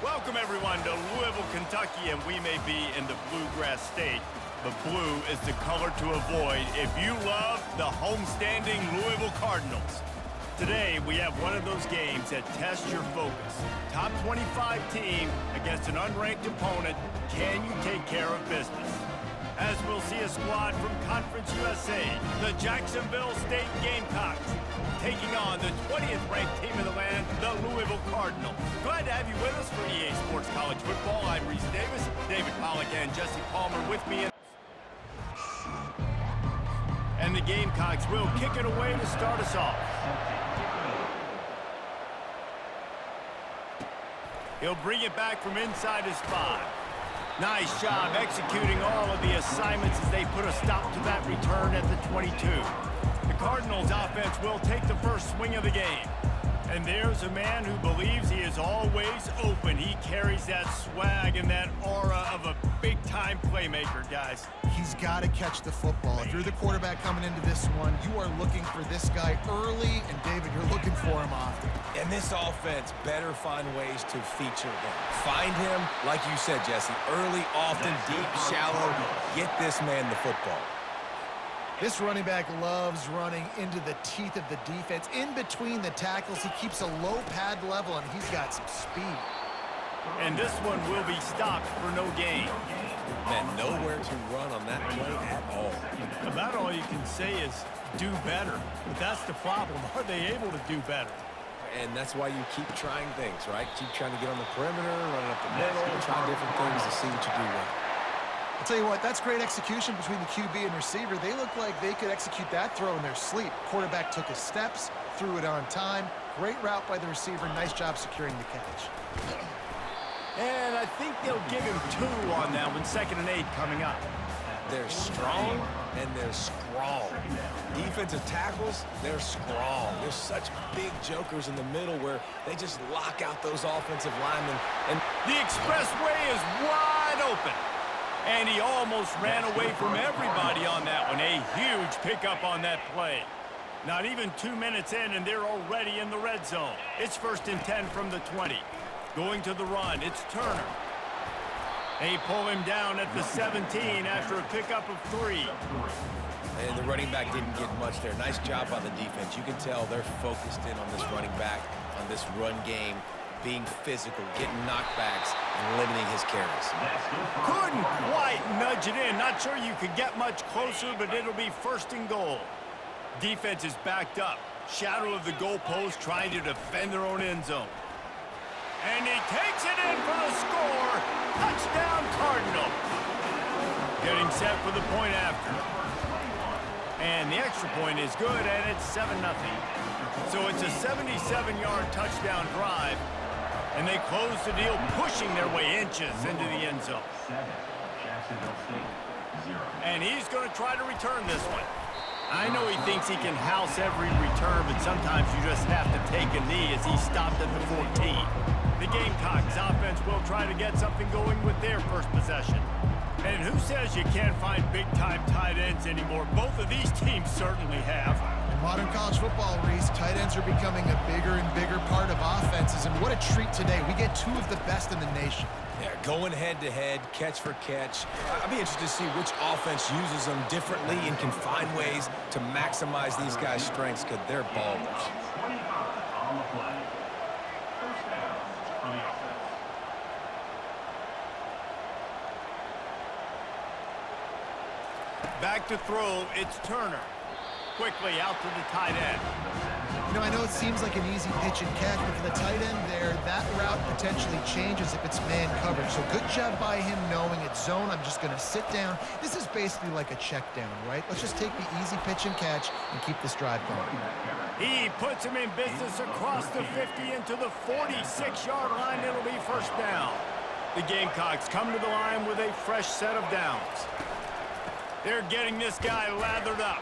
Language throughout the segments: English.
Welcome, everyone, to Louisville, Kentucky, and we may be in the Bluegrass State, but blue is the color to avoid if you love the homestanding Louisville Cardinals. Today, we have one of those games that tests your focus. Top 25 team against an unranked opponent. Can you take care of business? As we'll see a squad from Conference USA, the Jacksonville State Gamecocks, taking on the 20th ranked team in the land, the Louisville Cardinals. Glad to have you with us for EA Sports College Football. I'm Reese Davis, David Pollack and Jesse Palmer with me. And the Gamecocks will kick it away to start us off. He'll bring it back from inside his 5. Nice job executing all of the assignments as they put a stop to that return at the 22. The Cardinals offense will take the first swing of the game. And there's a man who believes he is always open. He carries that swag and that aura of a big-time playmaker, guys. He's got to catch the football. If you're the quarterback coming into this one, you are looking for this guy early, and David, you're looking for him often. And this offense better find ways to feature him. Find him, like you said, Jesse, early, often, deep, shallow. Get this man the football. This running back loves running into the teeth of the defense. In between the tackles, he keeps a low pad level, and he's got some speed. And this one will be stopped for no gain. Man, nowhere to run on that play at all. About all you can say is do better. But that's the problem. Are they able to do better? And that's why you keep trying things, right? Keep trying to get on the perimeter, running up the middle, trying different things to see what you do well. I'll tell you what, that's great execution between the QB and receiver. They look like they could execute that throw in their sleep. Quarterback took his steps, threw it on time. Great route by the receiver. Nice job securing the catch. And I think they'll give him 2 on that one. 2nd and 8 coming up. They're strong and they're scrawl. Defensive tackles, they're scrawl. There's such big jokers in the middle where they just lock out those offensive linemen. And the expressway is wide open. And he almost ran away from everybody on that one. A huge pickup on that play. Not even 2 minutes in, and they're already in the red zone. It's 1st and 10 from the 20. Going to the run, it's Turner. They pull him down at the 17 after a pickup of 3. And the running back didn't get much there. Nice job by the defense. You can tell they're focused in on this running back, on this run game, being physical, getting knockbacks, and limiting his carries. Couldn't quite nudge it in. Not sure you could get much closer, but it'll be 1st and goal. Defense is backed up. Shadow of the goalpost trying to defend their own end zone. And he takes it in for the score. Touchdown, Cardinals. Getting set for the point after. And the extra point is good, and it's 7-0. So it's a 77-yard touchdown drive. And they close the deal, pushing their way inches into the end zone. And he's going to try to return this one. I know he thinks he can house every return, but sometimes you just have to take a knee as he stopped at the 14. The Gamecocks offense will try to get something going with their first possession. And who says you can't find big-time tight ends anymore? Both of these teams certainly have. In modern college football, Reese, tight ends are becoming a bigger and bigger part of offenses. And what a treat today. We get 2 of the best in the nation. Yeah, going head-to-head, catch for catch. I'd be interested to see which offense uses them differently and can find ways to maximize these guys' strengths because they're ballers. Back to throw, it's Turner. Quickly out to the tight end. You know, I know it seems like an easy pitch and catch, but for the tight end there, that route potentially changes if it's man coverage. So good job by him knowing it's zone. I'm just going to sit down. This is basically like a check down, right? Let's just take the easy pitch and catch and keep this drive going. He puts him in business across the 50 into the 46-yard line. It'll be 1st down. The Gamecocks come to the line with a fresh set of downs. They're getting this guy lathered up.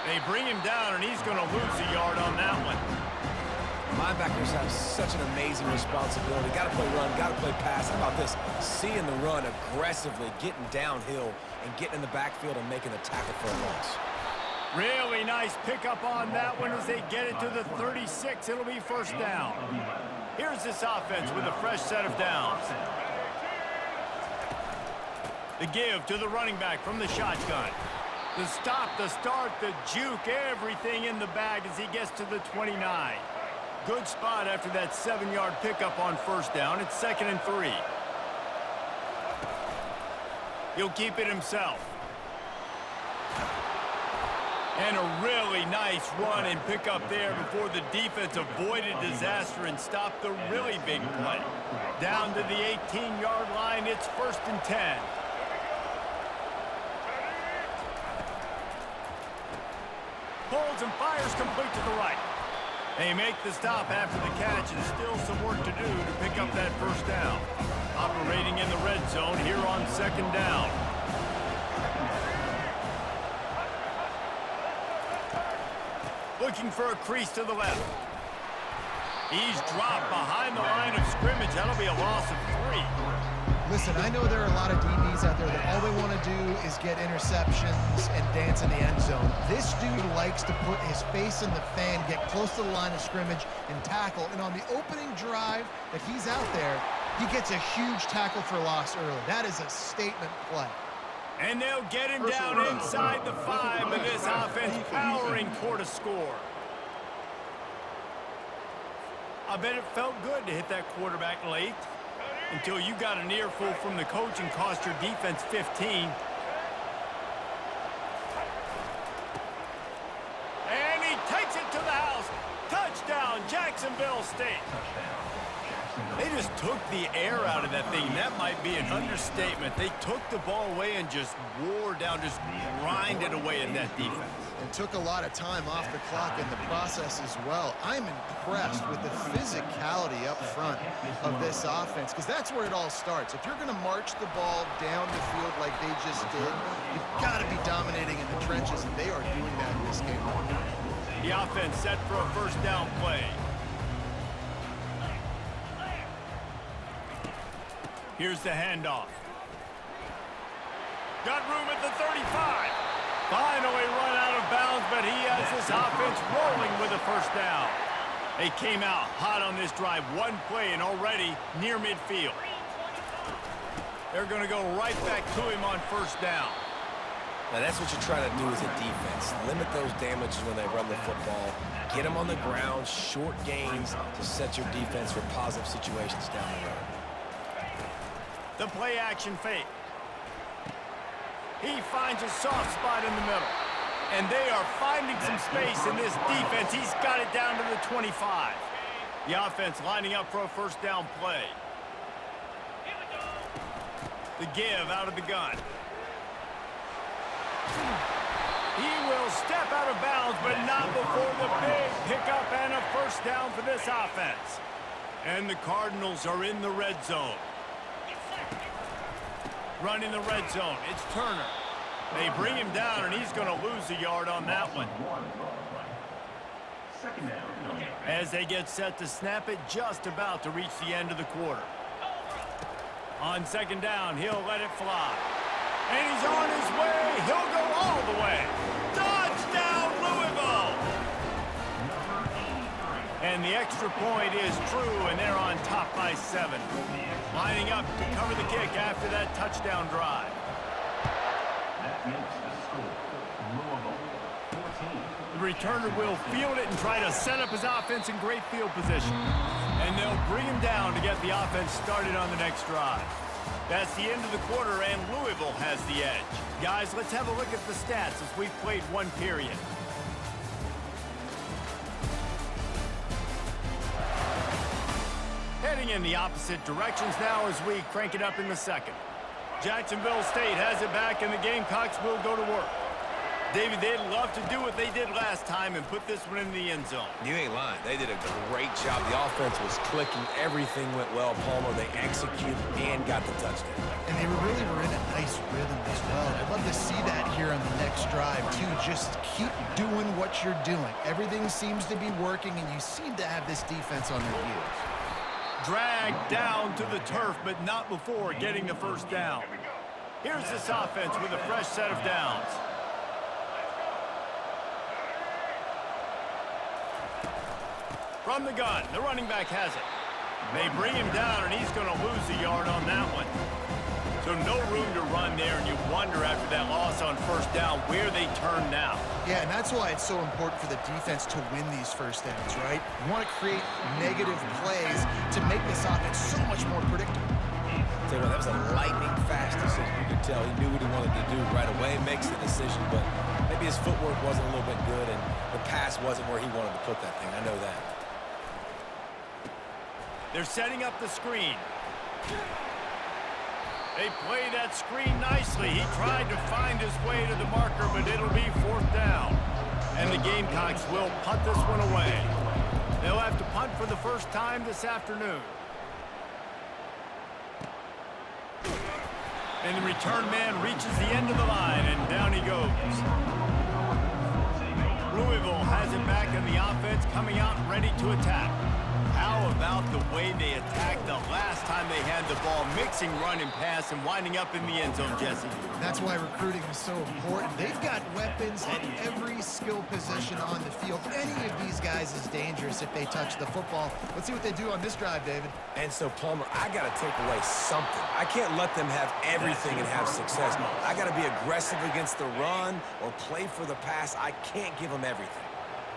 They bring him down, and he's going to lose a yard on that one. Linebackers have such an amazing responsibility. Got to play run, got to play pass. How about this? Seeing the run aggressively, getting downhill, and getting in the backfield and making the tackle for a loss. Really nice pickup on that one as they get it to the 36. It'll be 1st down. Here's this offense with a fresh set of downs. The give to the running back from the shotgun. The stop, the start, the juke, everything in the bag as he gets to the 29. Good spot after that 7-yard pickup on first down. It's 2nd and 3. He'll keep it himself. And a really nice run and pickup there before the defense avoided disaster and stopped the really big play. Down to the 18-yard line, it's 1st and 10. Pulls and fires complete to the right. They make the stop after the catch, and still some work to do to pick up that first down. Operating in the red zone here on 2nd down. Looking for a crease to the left. He's dropped behind the line of scrimmage. That'll be a loss of 3. Listen, I know there are a lot of DBs out there that all they want to do is get interceptions and dance in the end zone. This dude likes to put his face in the fan, get close to the line of scrimmage, and tackle. And on the opening drive that he's out there, he gets a huge tackle for loss early. That is a statement play. And they'll get him down inside the 5, and this offense powering toward a score. I bet it felt good to hit that quarterback late until you got an earful from the coach and cost your defense 15. And he takes it to the house. Touchdown, Jacksonville State. They just took the air out of that thing. That might be an understatement. They took the ball away and just wore down, just grinded away at that defense. And took a lot of time off the clock in the process as well. I'm impressed with the physicality up front of this offense, because that's where it all starts. If you're going to march the ball down the field like they just did, you've got to be dominating in the trenches, and they are doing that in this game right now. The offense set for a first down play. Here's the handoff. Got room at the 35. Finally run out of bounds, but he has this offense rolling with a first down. They came out hot on this drive. One play and already near midfield. They're going to go right back to him on first down. Now that's what you try to do as a defense. Limit those damages when they run the football. Get them on the ground, short gains to set your defense for positive situations down the road. The play action fake. He finds a soft spot in the middle. And they are finding some space in this defense. He's got it down to the 25. The offense lining up for a first down play. The give out of the gun. He will step out of bounds, but not before the big pickup and a first down for this offense. And the Cardinals are in the red zone. Running the red zone, it's Turner. They bring him down, and he's going to lose a yard on that one. As they get set to snap it, just about to reach the end of the quarter. On second down, he'll let it fly. And he's on his way. He'll go all the way. Touchdown, Louisville! And the extra point is true, and they're on top by 7. Lining up to cover the kick after that touchdown drive. The returner will field it and try to set up his offense in great field position. And they'll bring him down to get the offense started on the next drive. That's the end of the quarter, and Louisville has the edge. Guys, let's have a look at the stats as we've played one period. Heading in the opposite directions now as we crank it up in the second. Jacksonville State has it back, and the Gamecocks will go to work. David, they'd love to do what they did last time and put this one in the end zone. You ain't lying. They did a great job. The offense was clicking. Everything went well, Palmer. They executed and got the touchdown. And they really were in a nice rhythm as well. I'd love to see that here on the next drive, too. Just keep doing what you're doing. Everything seems to be working, and you seem to have this defense on their heels. Dragged down to the turf, but not before getting the first down. Here's this offense with a fresh set of downs. From the gun, the running back has it. They bring him down, and he's going to lose a yard on that one. So no room to run there, and you wonder after that loss on first down where they turn now. Yeah, and that's why it's so important for the defense to win these first downs, right? You want to create negative plays to make this offense so much more predictable. Tell you what, that was a lightning-fast decision. You could tell he knew what he wanted to do right away, makes the decision, but maybe his footwork wasn't a little bit good, and the pass wasn't where he wanted to put that thing. I know that. They're setting up the screen. They play that screen nicely. He tried to find his way to the marker, but it'll be fourth down. And the Gamecocks will punt this one away. They'll have to punt for the first time this afternoon. And the return man reaches the end of the line, and down he goes. Louisville has it back in the offense, coming out ready to attack. How about the way they attacked the last time they had the ball, mixing run and pass and winding up in the end zone, Jesse? That's why recruiting is so important. They've got weapons at every skill position on the field. Any of these guys is dangerous if they touch the football. Let's see what they do on this drive, David. And so, Palmer, I got to take away something. I can't let them have everything and have success. I got to be aggressive against the run or play for the pass. I can't give them everything.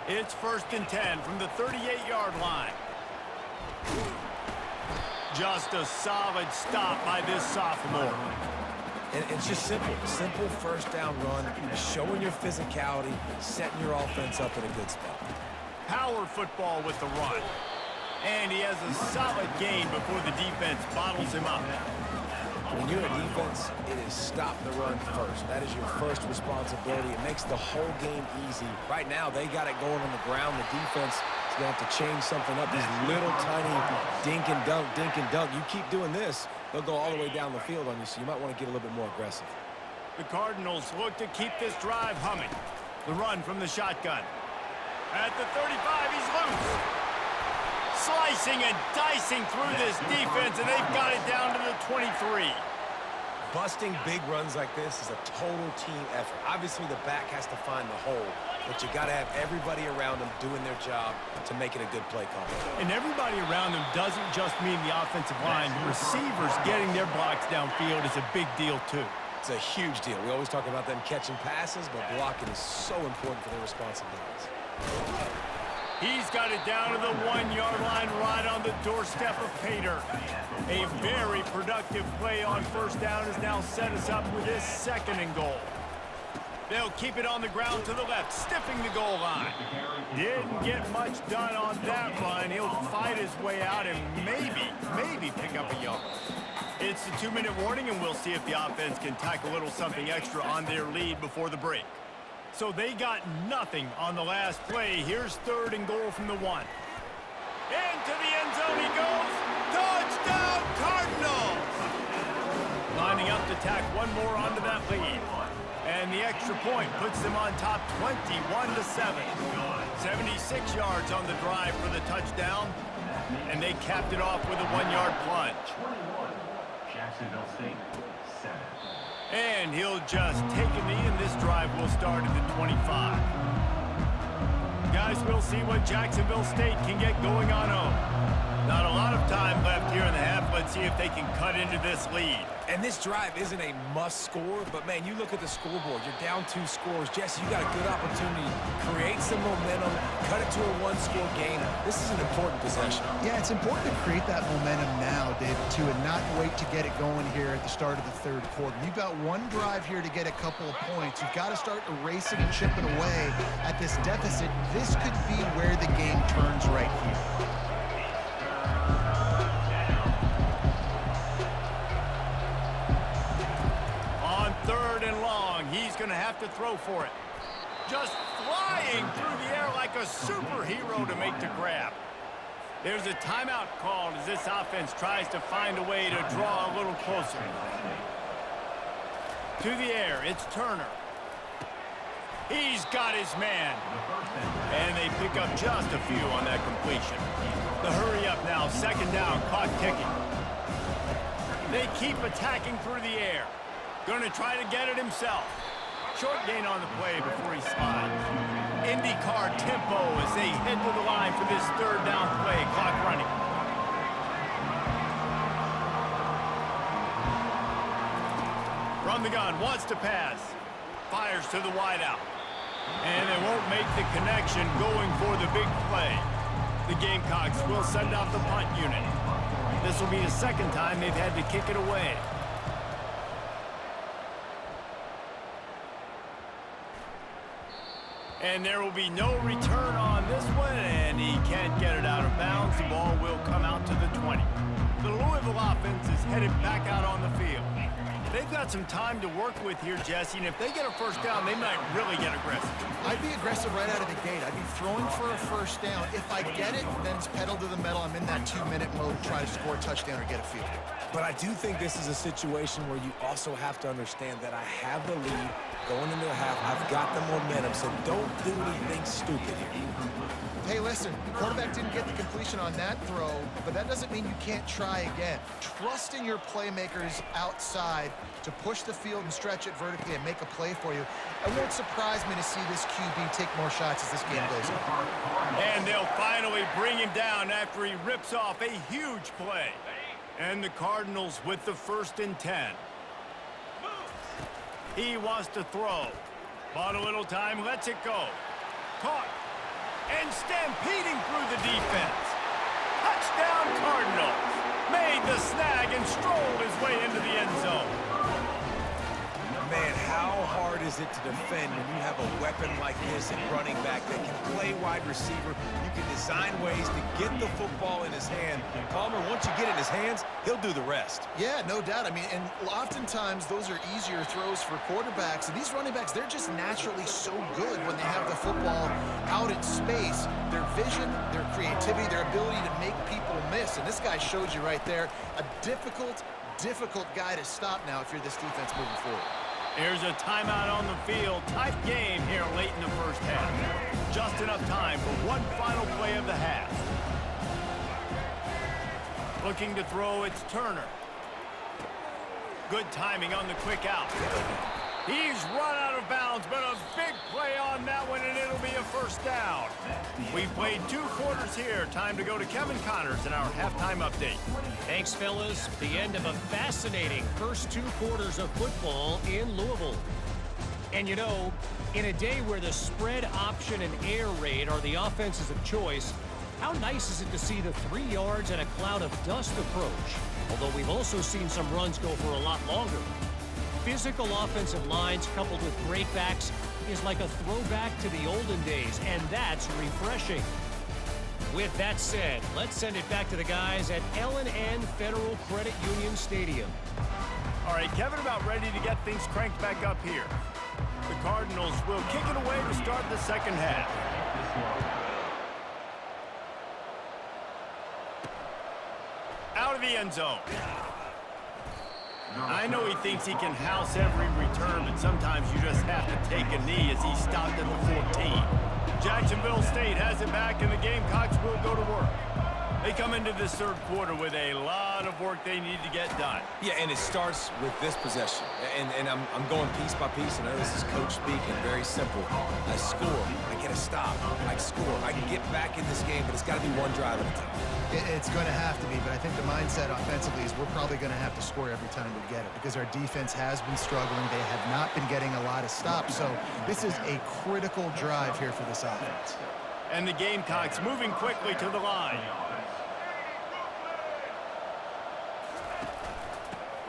It's 1st and 10 from the 38-yard line. Just a solid stop by this sophomore. And it's just simple. Simple first down run, showing your physicality, setting your offense up in a good spot. Power football with the run. And he has a solid gain before the defense bottles him up. When you're a defense, it is stop the run first. That is your first responsibility. It makes the whole game easy. Right now, they got it going on the ground. The defense is going to have to change something up. These little tiny dink and dunk, dink and dunk. You keep doing this, they'll go all the way down the field on you, so you might want to get a little bit more aggressive. The Cardinals look to keep this drive humming. The run from the shotgun. At the 35, he's loose. Slicing and dicing through this defense, and they've got it down to the 23. Busting big runs like this is a total team effort. Obviously, the back has to find the hole, but you got to have everybody around them doing their job to make it a good play call. And everybody around them doesn't just mean the offensive line. The receivers getting their blocks downfield is a big deal, too. It's a huge deal. We always talk about them catching passes, but blocking is so important for their responsibilities. He's got it down to the 1-yard line right on the doorstep of Pater. A very productive play on first down has now set us up with this 2nd and goal. They'll keep it on the ground to the left, stiffing the goal line. Didn't get much done on that run. He'll fight his way out and maybe pick up a yard. It's the 2-minute warning, and we'll see if the offense can tack a little something extra on their lead before the break. So they got nothing on the last play. Here's 3rd and goal from the 1. Into the end zone he goes. Touchdown, Cardinals! Lining up to tack one more onto that lead. And the extra point puts them on top 21-7. 76 yards on the drive for the touchdown. And they capped it off with a 1-yard plunge. Jacksonville State, 7. And he'll just take a knee, and this drive will start at the 25. Guys, we'll see what Jacksonville State can get going on home. Not a lot of time left here in the half. Let's see if they can cut into this lead. And this drive isn't a must score, but man, you look at the scoreboard, you're down 2 scores. Jesse, you got a good opportunity to create some momentum, cut it to a 1-score game. This is an important possession. Yeah, it's important to create that momentum now, David, too, and not wait to get it going here at the start of the 3rd quarter. You've got one drive here to get a couple of points. You've got to start erasing and chipping away at this deficit. This could be where the game turns right here. He's going to have to throw for it. Just flying through the air like a superhero to make the grab. There's a timeout called as this offense tries to find a way to draw a little closer. To the air, it's Turner. He's got his man. And they pick up just a few on that completion. The hurry up now, 2nd down, clock ticking. They keep attacking through the air. Going to try to get it himself. Short gain on the play before he slides. IndyCar tempo as they head to the line for this 3rd down play. Clock running. From the gun, wants to pass. Fires to the wideout. And they won't make the connection going for the big play. The Gamecocks will send out the punt unit. This will be the second time they've had to kick it away. And there will be no return on this one, and he can't get it out of bounds. The ball will come out to the 20. The Louisville offense is headed back out on the field. They've got some time to work with here, Jesse, and if they get a first down, they might really get aggressive. I'd be aggressive right out of the gate. I'd be throwing for a first down. If I get it, then it's pedal to the metal. I'm in that 2-minute mode to try to score a touchdown or get a field goal. But I do think this is a situation where you also have to understand that I have the lead going into the half. I've got the momentum, so don't do anything stupid here. Hey, listen, the quarterback didn't get the completion on that throw, but that doesn't mean you can't try again. Trust in your playmakers outside to push the field and stretch it vertically and make a play for you. It won't surprise me to see this QB take more shots as this game goes on. And they'll finally bring him down after he rips off a huge play. And the Cardinals with the 1st and 10. He wants to throw. Bought a little time, lets it go. Caught. And stampeding through the defense. Touchdown Cardinals. Made the snag and strolled his way into the end zone. Man, how hard is it to defend when you have a weapon like this at running back that can play wide receiver? You can design ways to get the football in his hand. Palmer, once you get it in his hands, he'll do the rest. Yeah, no doubt. I mean, and oftentimes those are easier throws for quarterbacks. And these running backs, they're just naturally so good when they have the football out in space. Their vision, their creativity, their ability to make people miss. And this guy showed you right there, a difficult guy to stop now if you're this defense moving forward. Here's a timeout on the field. Tight game here late in the first half. Just enough time for one final play of the half. Looking to throw, it's Turner. Good timing on the quick out. He's run out of bounds, but a big play on that one, and it'll be a first down. We've played 2 quarters here. Time to go to Kevin Connors in our halftime update. Thanks, fellas. The end of a fascinating first 2 quarters of football in Louisville. And you know, in a day where the spread option and air raid are the offenses of choice, how nice is it to see the 3 yards and a cloud of dust approach? Although we've also seen some runs go for a lot longer. Physical offensive lines coupled with great backs is like a throwback to the olden days, and that's refreshing. With that said, let's send it back to the guys at L&N Federal Credit Union Stadium. All right, Kevin, about ready to get things cranked back up here. The Cardinals will kick it away to start the second half. Out of the end zone. I know he thinks he can house every return, but sometimes you just have to take a knee as he stopped at the 14. Jacksonville State has it back, and the Gamecocks will go to work. They come into this third quarter with a lot of work they need to get done. Yeah, and it starts with this possession. And I'm going piece by piece. I know this is coach speaking, very simple. I score, I get a stop, I score. I can get back in this game, but it's got to be one drive at a time. It's going to have to be, but I think the mindset offensively is we're probably going to have to score every time we get it because our defense has been struggling. They have not been getting a lot of stops, so this is a critical drive here for this offense. And the Gamecocks moving quickly to the line.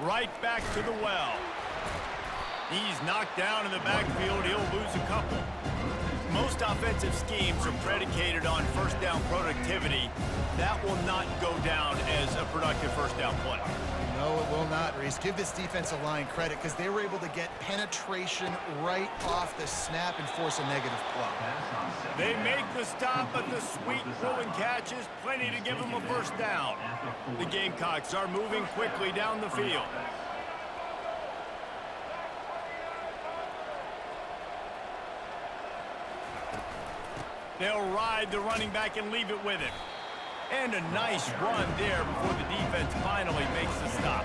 Right back to the well. He's knocked down in the backfield. He'll lose a couple. Most offensive schemes are predicated on first down productivity. That will not go down as a productive first down play. No, it will not, Reese. Give this defensive line credit because they were able to get penetration right off the snap and force a negative play. They make the stop, but the sweet throwing catch is plenty to give them a first down. The Gamecocks are moving quickly down the field. They'll ride the running back and leave it with him. And a nice run there before the defense finally makes the stop.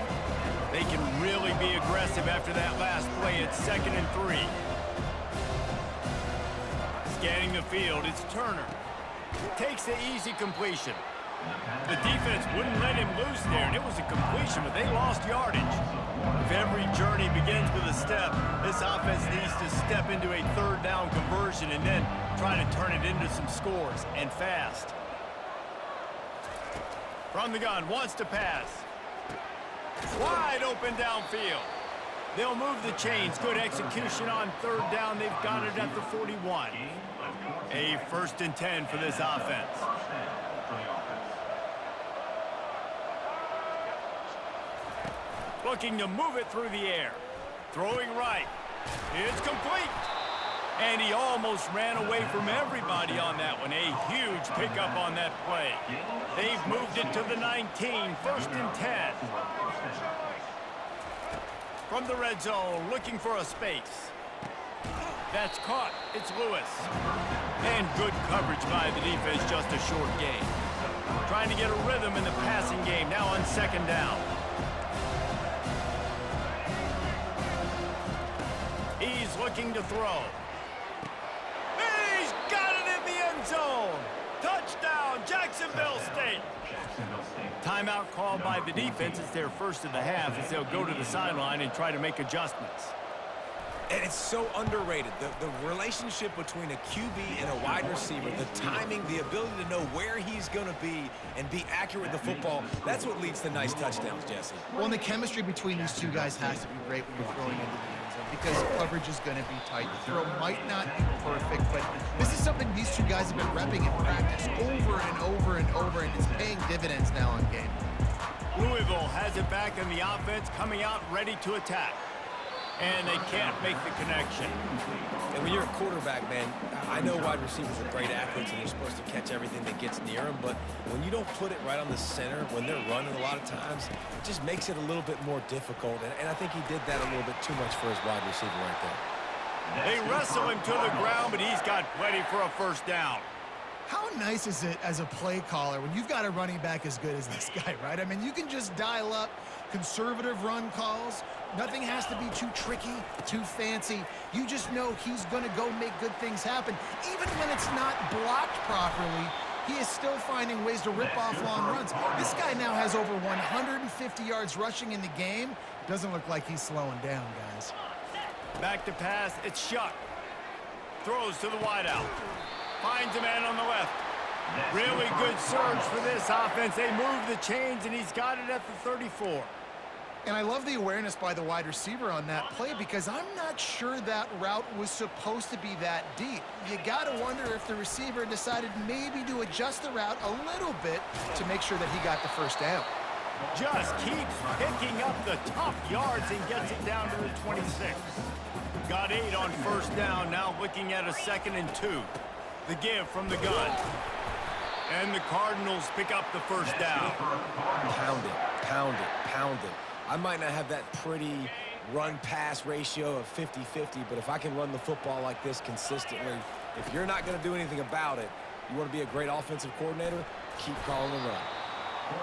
They can really be aggressive after that last play. It's 2nd and 3. Scanning the field, it's Turner. Takes the easy completion. The defense wouldn't let him loose there, and it was a completion, but they lost yardage. If every journey begins with a step, this offense needs to step into a third down conversion and then try to turn it into some scores, and fast. From the gun, wants to pass. Wide open downfield. They'll move the chains. Good execution on third down. They've got it at the 41. A 1st and 10 for this offense. Looking to move it through the air. Throwing right. It's complete. And he almost ran away from everybody on that one. A huge pickup on that play. They've moved it to the 19, 1st and 10. From the red zone, looking for a space. That's caught. It's Lewis. And good coverage by the defense, just a short gain. Trying to get a rhythm in the passing game, now on 2nd down. He's looking to throw. He's got it in the end zone. Touchdown, Jacksonville State. Timeout called by the defense. It's their first of the half as they'll go to the sideline and try to make adjustments. And it's so underrated. The relationship between a QB and a wide receiver, the timing, the ability to know where he's going to be and be accurate with the football, that's what leads to nice touchdowns, Jesse. Well, and the chemistry between these two guys has to be great when you're throwing into the end zone because coverage is going to be tight. The throw might not be perfect, but this is something these two guys have been repping in practice over and over and over, and it's paying dividends now on game. Louisville has it back in the offense, coming out ready to attack. And they can't make the connection. And when you're a quarterback, man, I know wide receivers are great athletes and they're supposed to catch everything that gets near them, but when you don't put it right on the center, when they're running a lot of times, it just makes it a little bit more difficult. And I think he did that a little bit too much for his wide receiver right there. They wrestle him to the ground, but he's got plenty for a 1st down. How nice is it as a play caller when you've got a running back as good as this guy, right? I mean, you can just dial up conservative run calls. Nothing has to be too tricky, too fancy. You just know he's going to go make good things happen. Even when it's not blocked properly, he is still finding ways to rip off long runs. This guy now has over 150 yards rushing in the game. Doesn't look like he's slowing down, guys. Back to pass, it's Shuck. Throws to the wideout. Finds a man on the left. Really good surge for this offense. They move the chains, and he's got it at the 34. And I love the awareness by the wide receiver on that play because I'm not sure that route was supposed to be that deep. You got to wonder if the receiver decided maybe to adjust the route a little bit to make sure that he got the 1st down. Just keeps picking up the tough yards and gets it down to the 26. Got 8 on 1st down, now looking at a 2nd and 2. The give from the gun. And the Cardinals pick up the 1st down. Pound it, pound it, pound it. I might not have that pretty run-pass ratio of 50-50, but if I can run the football like this consistently, if you're not going to do anything about it, you want to be a great offensive coordinator, keep calling the run.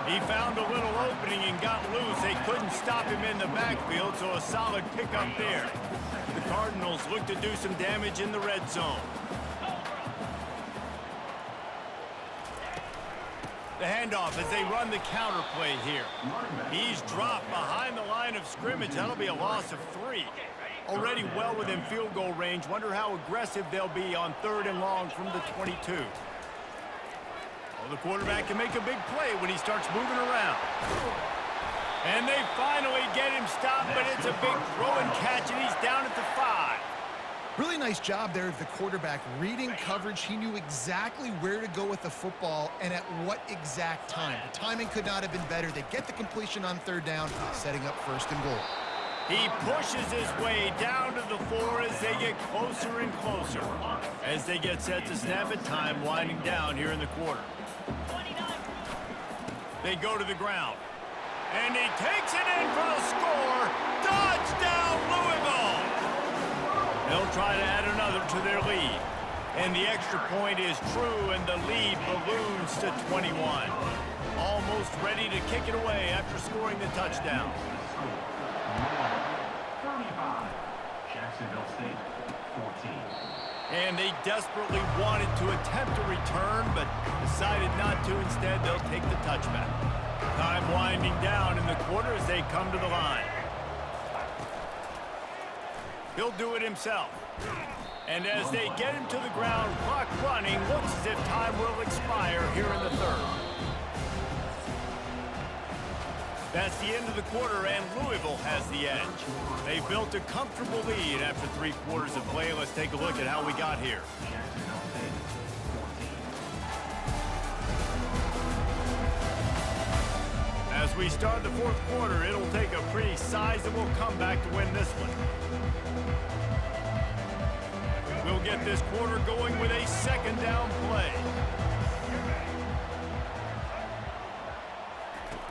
He found a little opening and got loose. They couldn't stop him in the backfield, so a solid pickup there. The Cardinals look to do some damage in the red zone. The handoff as they run the counter play here. He's dropped behind the line of scrimmage. That'll be a loss of 3. Already well within field goal range. Wonder how aggressive they'll be on 3rd and long from the 22. Well, the quarterback can make a big play when he starts moving around. And they finally get him stopped, but it's a big throw and catch, and he's down at the 5. Really nice job there of the quarterback reading coverage. He knew exactly where to go with the football and at what exact time. The timing could not have been better. They get the completion on 3rd down, setting up 1st and goal. He pushes his way down to the 4 as they get closer and closer. As they get set to snap it, time winding down here in the quarter. They go to the ground. And he takes it in for the score. Touchdown, Louisville! They'll try to add another to their lead. And the extra point is true, and the lead balloons to 21. Almost ready to kick it away after scoring the touchdown. 35. Jacksonville State, 14. And they desperately wanted to attempt a return, but the decided not to. Instead, they'll take the touchback. Time winding down in the quarter as they come to the line. He'll do it himself. And as they get him to the ground, clock running, looks as if time will expire here in the third. That's the end of the quarter, and Louisville has the edge. They built a comfortable lead after 3 quarters of play. Let's take a look at how we got here. As we start the 4th quarter, it'll take a pretty sizable comeback to win this one. We'll get this quarter going with a 2nd down play.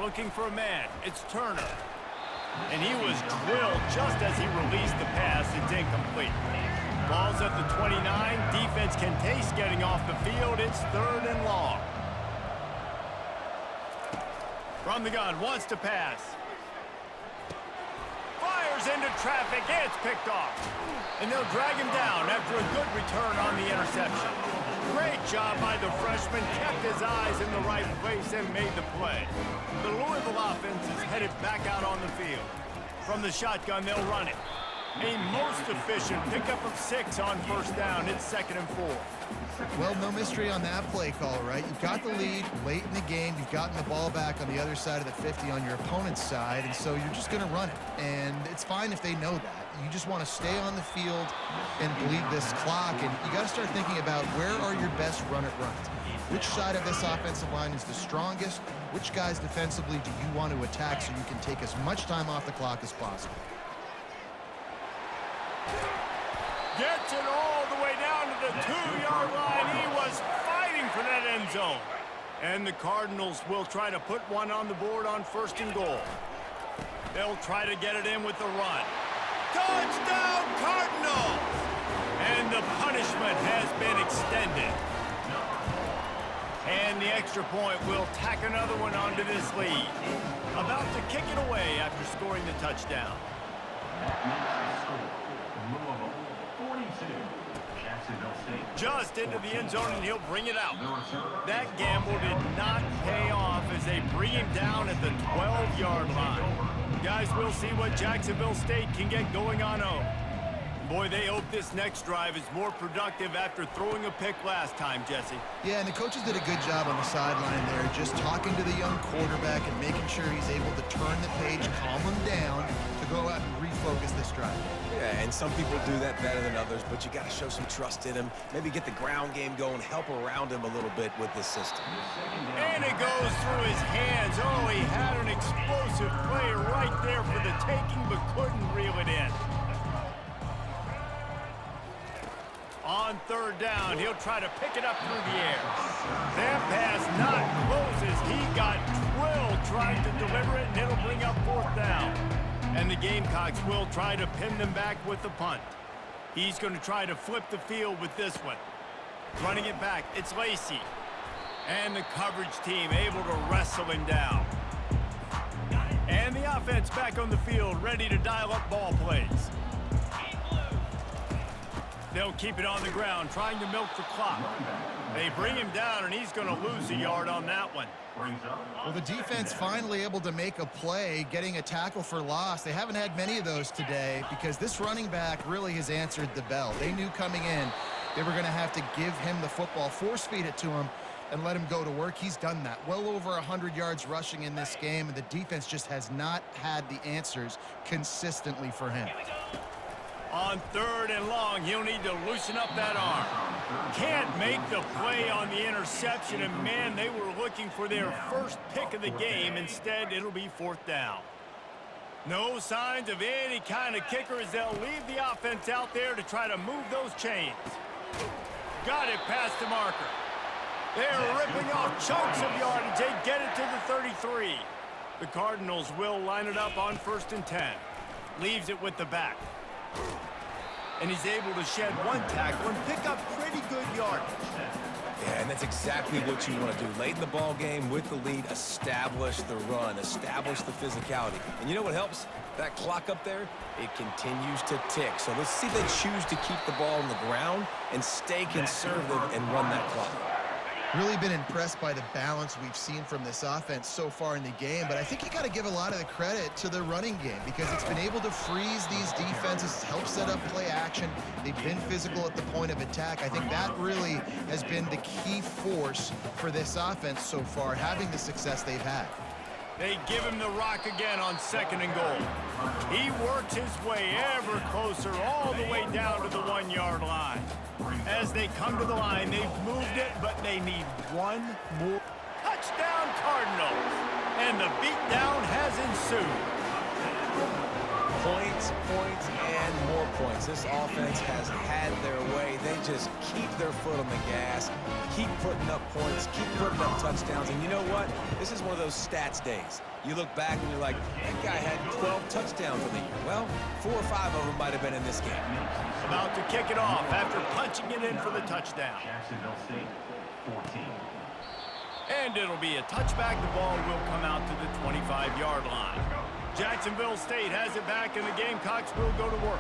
Looking for a man. It's Turner. And he was drilled just as he released the pass. It's incomplete. Ball's at the 29. Defense can taste getting off the field. It's 3rd and long. From the gun, wants to pass. Fires into traffic. It's picked off. And they'll drag him down after a good return on the interception. Great job by the freshman. Kept his eyes in the right place and made the play. The Louisville offense is headed back out on the field. From the shotgun, they'll run it. A most efficient pickup of 6 on 1st down. It's 2nd and 4. Well, no mystery on that play call, right? You've got the lead late in the game. You've gotten the ball back on the other side of the 50 on your opponent's side, and so you're just going to run it. And it's fine if they know that. You just want to stay on the field and bleed this clock, and you got to start thinking about where are your best run-it runs. Which side of this offensive line is the strongest? Which guys defensively do you want to attack so you can take as much time off the clock as possible? Gets it all the way down to the 2-yard line. He was fighting for that end zone. And the Cardinals will try to put one on the board on 1st and goal. They'll try to get it in with the run. Touchdown, Cardinals! And the punishment has been extended. And the extra point will tack another one onto this lead. About to kick it away after scoring the touchdown. Louisville, 42. Jacksonville State. Just into the end zone, and he'll bring it out. That gamble did not pay off as they bring him down at the 12-yard line. Guys, we'll see what Jacksonville State can get going on home. Boy, they hope this next drive is more productive after throwing a pick last time, Jesse. Yeah, and the coaches did a good job on the sideline there, just talking to the young quarterback and making sure he's able to turn the page, calm him down to go out and refocus this drive. Yeah, and some people do that better than others, but you got to show some trust in him. Maybe get the ground game going, help around him a little bit with this system. And it goes through his hands. Oh, he had an explosive play right there for the taking, but couldn't reel it in. On 3rd down, he'll try to pick it up through the air. That pass not closes. He got drilled trying to deliver it, and it'll bring up 4th down. And the Gamecocks will try to pin them back with the punt. He's going to try to flip the field with this one. Running it back, it's Lacey. And the coverage team able to wrestle him down. And the offense back on the field, ready to dial up ball plays. They'll keep it on the ground, trying to milk the clock. They bring him down, and he's going to lose a yard on that one. Well, the defense finally able to make a play, getting a tackle for loss. They haven't had many of those today because this running back really has answered the bell. They knew coming in they were going to have to give him the football, force feed it to him, and let him go to work. He's done that. Well over 100 yards rushing in this game, and the defense just has not had the answers consistently for him. On 3rd and long, he'll need to loosen up that arm. Can't make the play on the interception, and man, they were looking for their first pick of the game. Instead, it'll be 4th down. No signs of any kind of kicker as they'll leave the offense out there to try to move those chains. Got it past the marker. They're ripping off chunks of yardage. They get it to the 33. The Cardinals will line it up on 1st and 10. Leaves it with the back. And he's able to shed one tackle and pick up pretty good yardage. Yeah, and that's exactly what you want to do. Late in the ball game with the lead, establish the run, establish the physicality. And you know what helps? That clock up there, it continues to tick. So let's see if they choose to keep the ball on the ground and stay conservative and run that clock. Really been impressed by the balance we've seen from this offense so far in the game, but I think you got to give a lot of the credit to the running game because it's been able to freeze these defenses, help set up play action. They've been physical at the point of attack. I think that really has been the key force for this offense so far, having the success they've had. They give him the rock again on 2nd and goal. He works his way ever closer all the way down to the 1-yard line. As they come to the line, they've moved it, but they need one more. Touchdown, Cardinals! And the beatdown has ensued. Points, points, and more points. This offense has had their way. They just keep their foot on the gas, keep putting up points, keep putting up touchdowns. And you know what? This is one of those stats days. You look back and you're like, that guy had 12 touchdowns in the year. Well, 4 or 5 of them might have been in this game. About to kick it off after punching it in for the touchdown. Jacksonville State, 14. And it'll be a touchback. The ball will come out to the 25-yard line. Jacksonville State has it back, and the Gamecocks will go to work.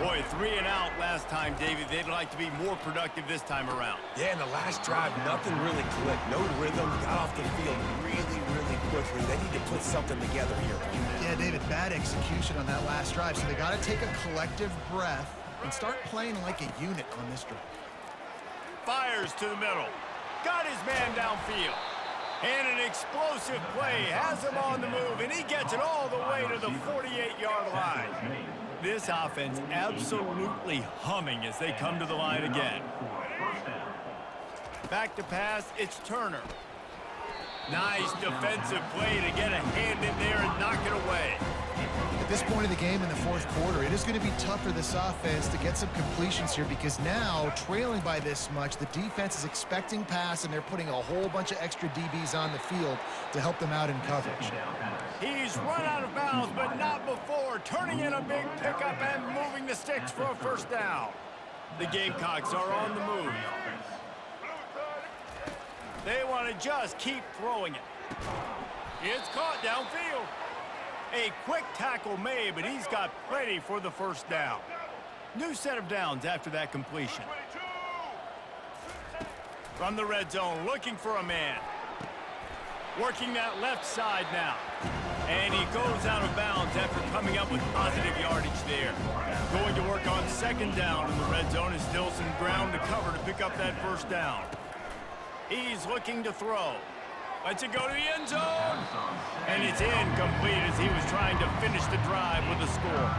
Boy, 3 and out last time, David. They'd like to be more productive this time around. Yeah, in the last drive, nothing really clicked. No rhythm. Got off the field really, really quickly. They need to put something together here. Yeah, David, bad execution on that last drive, so they got to take a collective breath and start playing like a unit on this drive. Fires to the middle. Got his man downfield. And an explosive play has him on the move, and he gets it all the way to the 48-yard line. This offense absolutely humming as they come to the line again. Back to pass, it's Turner. Nice defensive play to get a hand in there and knock it away. At this point of the game in the 4th quarter, it is going to be tough for this offense to get some completions here because now, trailing by this much, the defense is expecting pass, and they're putting a whole bunch of extra DBs on the field to help them out in coverage. He's run out of bounds, but not before, turning in a big pickup and moving the sticks for a 1st down. The Gamecocks are on the move. They want to just keep throwing it. It's caught downfield. A quick tackle made, but he's got plenty for the 1st down. New set of downs after that completion. From the red zone, looking for a man. Working that left side now. And he goes out of bounds after coming up with positive yardage there. Going to work on 2nd down in the red zone is still some ground to cover to pick up that 1st down. He's looking to throw. Lets it go to the end zone. And it's incomplete as he was trying to finish the drive with a score.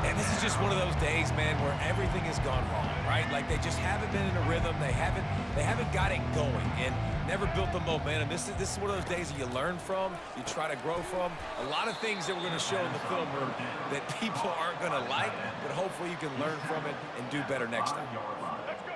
And this is just one of those days, man, where everything has gone wrong, right? Like they just haven't been in a rhythm. They haven't got it going and never built the momentum. This is one of those days that you learn from, you try to grow from. A lot of things that we're going to show in the film room that people aren't going to like, but hopefully you can learn from it and do better next time.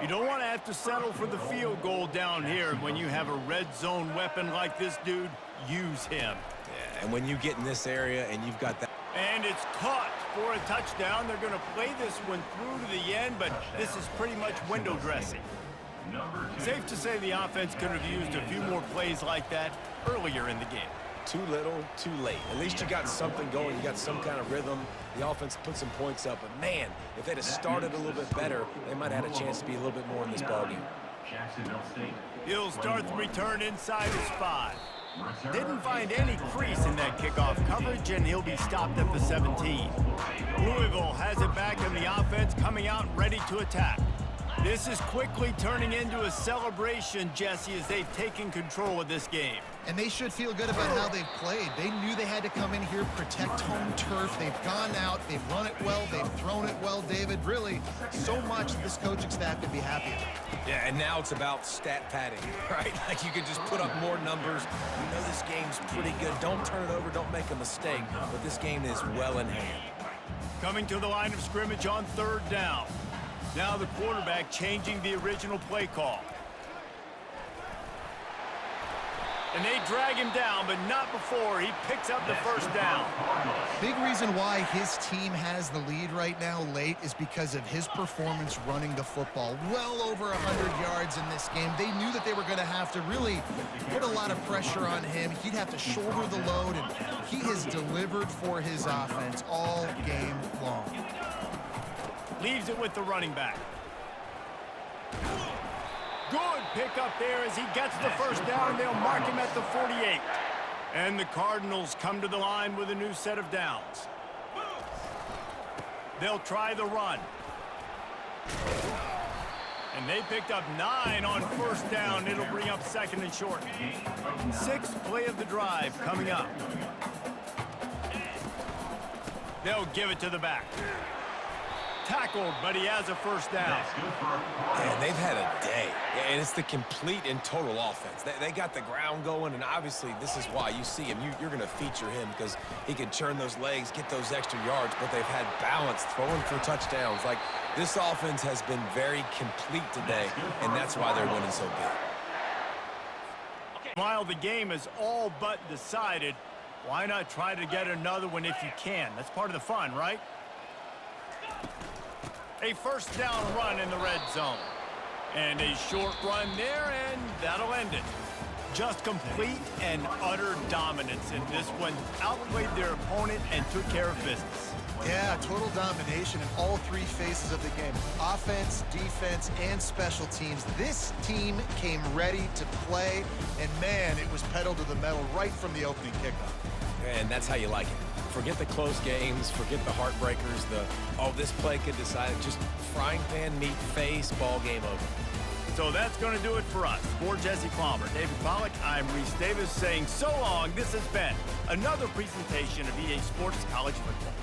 You don't want to have to settle for the field goal down here. When you have a red zone weapon like this dude, use him. Yeah, and when you get in this area and you've got that. And it's caught for a touchdown. They're going to play this one through to the end, but this is pretty much window dressing. Safe to say the offense could have used a few more plays like that earlier in the game. Too little, too late. At least you got something going. You got some kind of rhythm. The offense put some points up. But, man, if they'd have started a little bit better, they might have had a chance to be a little bit more in this ballgame. Jacksonville State. He'll start the return inside his 5. Didn't find any crease in that kickoff coverage, and he'll be stopped at the 17. Louisville has it back in the offense, coming out ready to attack. This is quickly turning into a celebration, Jesse, as they've taken control of this game. And they should feel good about how they've played. They knew they had to come in here, protect home turf. They've gone out, they've run it well, they've thrown it well, David. Really, so much that this coaching staff can be happy about. Yeah, and now it's about stat padding, right? Like you can just put up more numbers. You know this game's pretty good. Don't turn it over, don't make a mistake. But this game is well in hand. Coming to the line of scrimmage on 3rd down. Now the quarterback changing the original play call. And they drag him down, but not before he picks up the 1st down. Big reason why his team has the lead right now late is because of his performance running the football. Well over 100 yards in this game. They knew that they were going to have to really put a lot of pressure on him. He'd have to shoulder the load, and he has delivered for his offense all game long. Leaves it with the running back. Good pickup there as he gets the first down, and they'll mark him at the 48. And the Cardinals come to the line with a new set of downs. They'll try the run. And they picked up 9 on first down. It'll bring up second and short. 6th play of the drive coming up. They'll give it to the back. Tackled, but he has a first down. And they've had a day. And it's the complete and total offense. They got the ground going, and obviously this is why you see him. You're going to feature him because he can churn those legs, get those extra yards, but they've had balance throwing for touchdowns. Like, this offense has been very complete today, and that's why they're winning so big. While the game is all but decided, why not try to get another one if you can? That's part of the fun, right? A first down run in the red zone. And a short run there, and that'll end it. Just complete and utter dominance in this one. Outplayed their opponent and took care of business. Yeah, total domination in all 3 phases of the game. Offense, defense, and special teams. This team came ready to play, and man, it was pedal to the metal right from the opening kickoff. And that's how you like it. Forget the close games, forget the heartbreakers, this play could decide it. Just frying pan meat face, ball game over. So that's going to do it for us. For Jesse Palmer, David Pollack, I'm Reese Davis saying so long. This has been another presentation of EA Sports College Football.